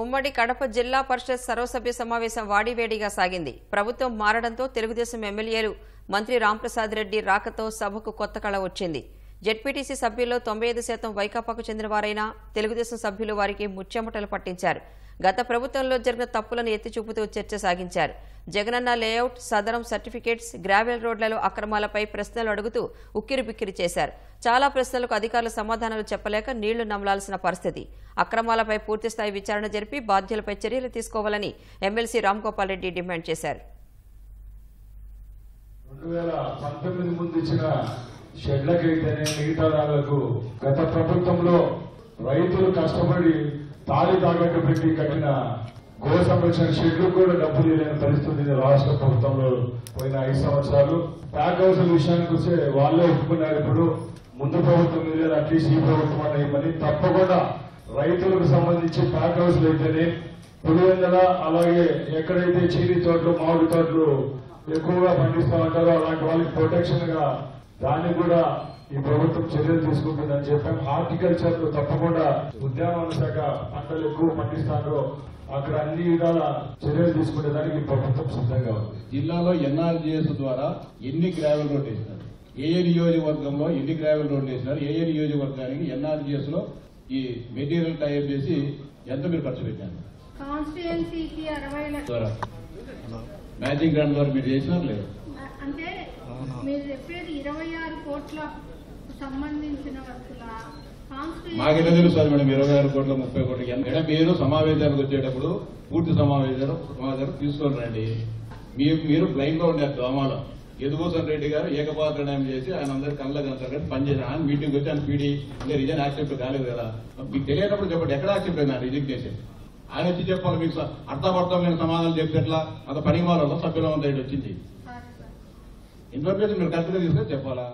ఉమ్మడి కడప జిల్లా పరిషత్ సర్వసభ్య సమావేశం వాడివేడిగా సాగింది. ప్రభుత్వం మారడంతో తెలుగుదేశం ఎమ్మెల్యేలు మంత్రి రాంప్రసాద్ రెడ్డి రాకతో సభకు కొత్త కళ వచ్చింది. జెడ్పీటీసీ సభ్యుల్లో 95% వైకాపాకు చెందినవారైనా తెలుగుదేశం సభ్యులు వారికి ముచ్చెమటలు పట్టించారు. గత ప్రభుత్వంలో జరిగిన తప్పులను ఎత్తిచూపుతూ చర్చ సాగించారు. జగనన్న లేఅవుట్, సదరం సర్టిఫికేట్స్, గ్రావెల్ రోడ్లలో అక్రమాలపై ప్రశ్నలు అడుగుతూ ఉక్కిరిబిక్కిరి చేశారు. చాలా ప్రశ్నలకు అధికారులు సమాధానాలు చెప్పలేక నీళ్లు నమలాల్సిన పరిస్థితి. అక్రమాలపై పూర్తిస్థాయి విచారణ జరిపి బాధ్యులపై చర్యలు తీసుకోవాలని ఎమ్మెల్సీ రాంగోపాల్ రెడ్డి డిమాండ్ చేశారు. 2019 ముందు ఇచ్చిన షెడ్లకైతేనే మిగతా దాళ్లకు గత ప్రభుత్వంలో రైతులు కష్టపడి తాళి తాగట్టు పెట్టి కట్టిన గో సంరక్షణ షెడ్లు కూడా డబ్బులు లేని పరిస్థితి రాష్ట్ర ప్రభుత్వంలో పోయిన 5 సంవత్సరాలు. ప్యాక్ హౌస్ విషయానికి వస్తే వాళ్ళే ఒప్పుకున్నారు. ఇప్పుడు ముందు ప్రభుత్వం మీద అట్లీస్ట్ ఈ ప్రభుత్వం అనే పని తప్పకుండా రైతులకు సంబంధించి ప్యాక్ హౌస్లు అయితేనే పులివెందుల, అలాగే ఎక్కడైతే చీని తోటలు, మామిడి తోటలు ఎక్కువగా పండిస్తూ ఉంటారో అలాంటి వాళ్ళకి ప్రొటెక్షన్ గా దాన్ని కూడా ఈ ప్రభుత్వం చర్యలు తీసుకుంటుందని చెప్పాం. హార్టికల్చర్ లో తప్పకుండా ఉద్యానవన శాఖ పంటలు ఎక్కువ పండిస్తారో అక్కడ అన్ని విధాల చర్యలు తీసుకునే దానికి ప్రభుత్వం సిద్ధంగా ఉంది. జిల్లాలో ఎన్ఆర్జీఎస్ ద్వారా ఎన్ని గ్రావెల్ రోడ్ వేసినారు, ఏ నియోజకవర్గంలో ఎన్ని గ్రావెల్ రోడ్లు వేసినారు, ఏ నియోజకవర్గానికి ఎన్ఆర్జీఎస్ లో ఈ మెటీరియల్ తయారు చేసి ఎంత మీరు ఖర్చు పెట్టారు? కాన్స్టిట్యుయెన్సీకి 60 లక్షలు మ్యాచింగ్ గ్రాంట్ ద్వారా మీరు చేసినారు లేదు? అంటే మీరు చెప్పేది 26 కోట్ల సంబంధించిన వర్కుల మాకెలా తెలుస్తుంది మేడం 26 కోట్ల 30 కోట్లకి? మేడం మీరు సమావేశాలకు వచ్చేటప్పుడు పూర్తి సమావేశాలు తీసుకొని రండి. మీరు బ్లైండ్ గా ఉండారు దోమాలో. యదుభూషణ్ రెడ్డి గారు ఏకపాత్ర న్యాయం చేసి ఆయన అందరి కళ్ళకి అంతా పనిచేసి ఆయన మీటింగ్ వచ్చి ఆయన పీడీ ఇంకా రిజైన్ యాక్సెప్ట్ కాలేదు కదా. మీకు తెలియనప్పుడు చెప్పండి ఎక్కడ యాక్సెప్ట్ అయింది రిజిగ్నేషన్? ఆయన వచ్చి చెప్పాలి. మీకు అర్థపర్థమైన సమాధానం చెప్తే ఎట్లా? అంత పని వాళ్ళలో సభ్యుల వచ్చింది ఇన్ఫర్మేషన్ మీరు కరెక్ట్గా తీసుకొని చెప్పాలా?